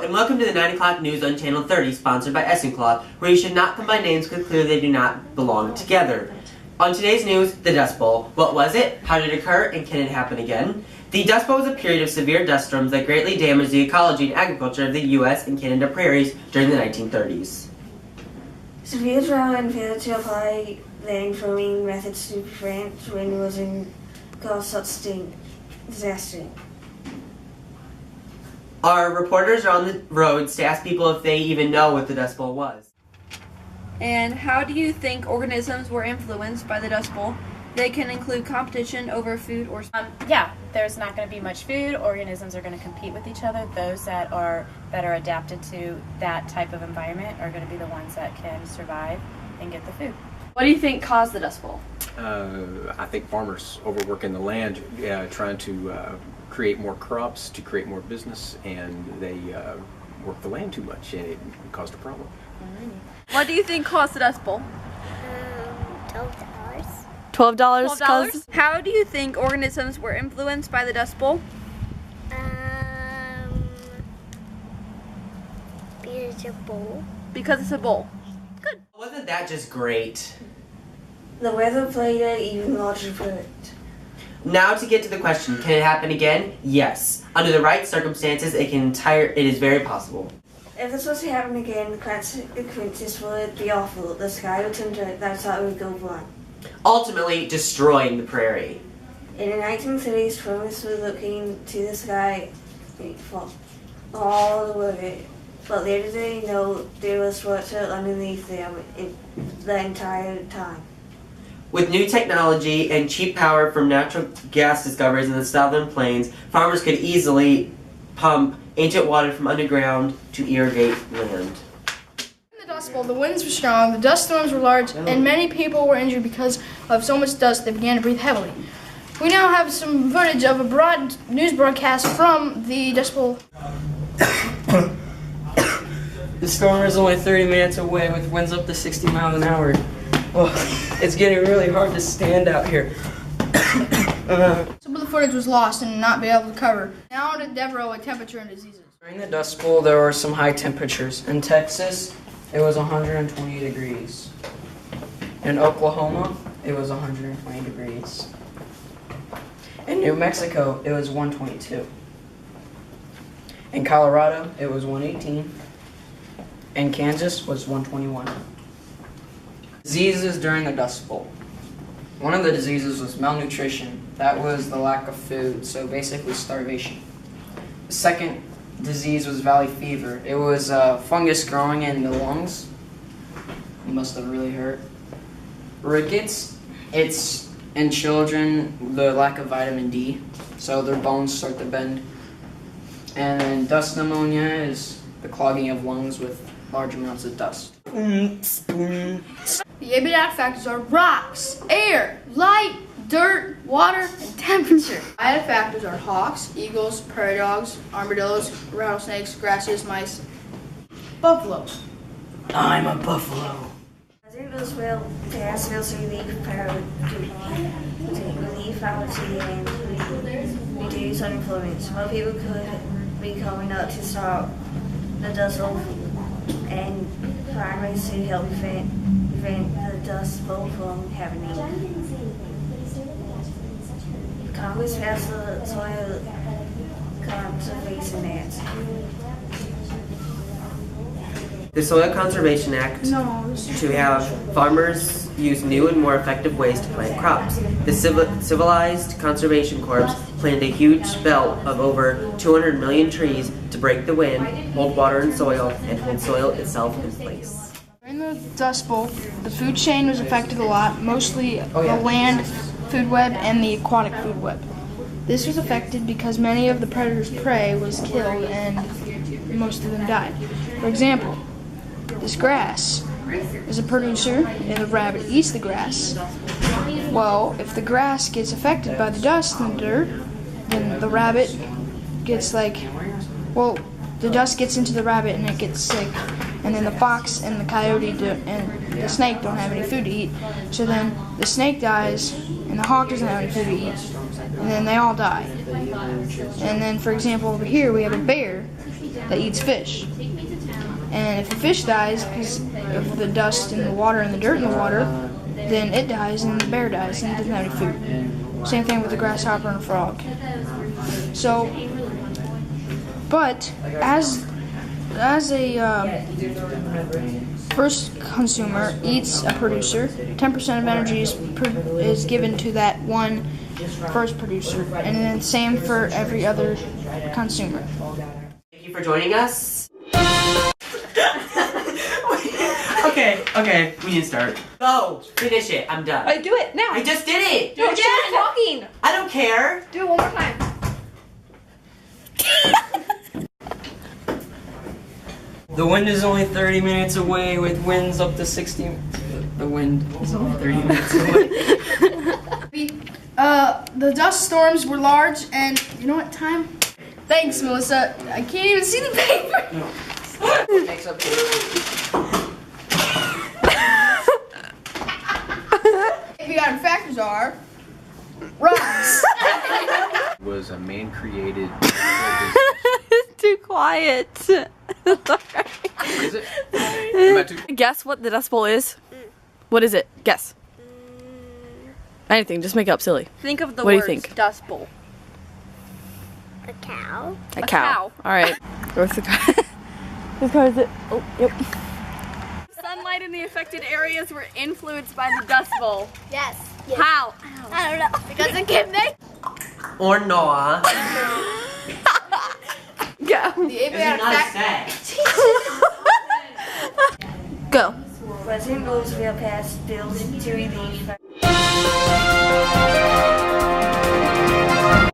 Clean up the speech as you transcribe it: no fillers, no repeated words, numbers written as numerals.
Hello, and welcome to the 9 o'clock news on Channel 30, sponsored by Essenclaw, where you should not combine names because clearly they do not belong together. On today's news, the Dust Bowl. What was it? How did it occur? And can it happen again? The Dust Bowl was a period of severe dust storms that greatly damaged the ecology and agriculture of the U.S. and Canada prairies during the 1930s. Severe drought and failure to apply land farming methods to prevent wind erosion caused such disaster. Our reporters are on the roads to ask people if they even know what the Dust Bowl was. And how do you think organisms were influenced by the Dust Bowl? They can include competition over food or... Yeah, there's not going to be much food. Organisms are going to compete with each other. Those that are better adapted to that type of environment are going to be the ones that can survive and get the food. What do you think caused the Dust Bowl? I think farmers overworking the land, trying to create more crops to create more business, and they work the land too much, and it caused a problem. What do you think caused the Dust Bowl? $12. $12? How do you think organisms were influenced by the Dust Bowl? Because it's a bowl. Because it's a bowl. Good. Wasn't that just great? The weather played an even larger part. Now to get to the question, can it happen again? Yes. Under the right circumstances, it is very possible. If this was to happen again, the consequences would be awful. The sky would turn dark, that's how it would go blind. Ultimately, destroying the prairie. In the 1930s, farmers were looking to the sky for all the weather, but little did they know there was water underneath them the entire time. With new technology and cheap power from natural gas discoveries in the southern plains, farmers could easily pump ancient water from underground to irrigate land. In the Dust Bowl, the winds were strong, the dust storms were large, and many people were injured because of so much dust they began to breathe heavily. We now have some footage of a broad news broadcast from the Dust Bowl. The storm is only 30 minutes away with winds up to 60 miles an hour. Oh, it's getting really hard to stand out here. Some of the footage was lost and not be able to cover. Now to Devereaux with temperature and diseases. During the Dust Bowl, there were some high temperatures. In Texas, it was 120 degrees. In Oklahoma, it was 120 degrees. In New Mexico, it was 122. In Colorado, it was 118. In Kansas was 121. Diseases during the Dust Bowl. One of the diseases was malnutrition. That was the lack of food, so basically starvation. The second disease was valley fever. It was fungus growing in the lungs. It must have really hurt. Rickets, it's in children the lack of vitamin D, so their bones start to bend. And then dust pneumonia is the clogging of lungs with large amounts of dust. The abiotic factors are rocks, air, light, dirt, water, and temperature. Abiotic factors are hawks, eagles, prairie dogs, armadillos, rattlesnakes, grasses, mice, buffaloes. I'm a buffalo. President Roosevelt passed bills to relieve poverty and reduce unemployment. More people could be coming out to stop the Dust Bowl and find ways to help prevent the Dust Bowl from happening. Congress passed the Soil Conservation Act. The Soil Conservation Act to have farmers use new and more effective ways to plant crops. The Civilized Conservation Corps planted a huge belt of over 200 million trees to break the wind, hold water and soil, and hold soil itself in place. During the Dust Bowl, the food chain was affected a lot, mostly the land food web and the aquatic food web. This was affected because many of the predators' prey was killed and most of them died. For example, this grass is a producer and the rabbit eats the grass. Well, if the grass gets affected by the dust and the dirt, then the rabbit gets the dust gets into the rabbit and it gets sick. And then the fox and the coyote and the snake don't have any food to eat. So then the snake dies and the hawk doesn't have any food to eat. And then they all die. And then, for example, over here we have a bear that eats fish. And if the fish dies because of the dust in the water and the dirt in the water, then it dies and the bear dies and it doesn't have any food. Same thing with a grasshopper and a frog. So, but as a first consumer eats a producer, 10% of energy is given to that one first producer, and then same for every other consumer. Thank you for joining us. Okay, we need to start. Go! Finish it, I'm done. Do it now. I just did it! Do No, it stop again! talking. I don't care! Do it one more time. The wind is only 30 minutes away with winds up to 60. The wind is only 30 minutes away. The dust storms were large, and you know what time? Thanks, Melissa. I can't even see the paper. Makes up We got factors are rocks. Was a man-created. Too quiet. What is it? Am I too- Guess what the Dust Bowl is? What is it? Guess. Anything, just make it up silly. Think of the What do you words think? Dust Bowl. A cow. A cow. Alright. Where's the car? This car is it. Oh, yep. Sunlight in the affected areas were influenced by the Dust Bowl. Yes. How? I don't know. Because it can make. Or Noah. Go. The Is it not a set? Go. President Roosevelt passed bills to relieve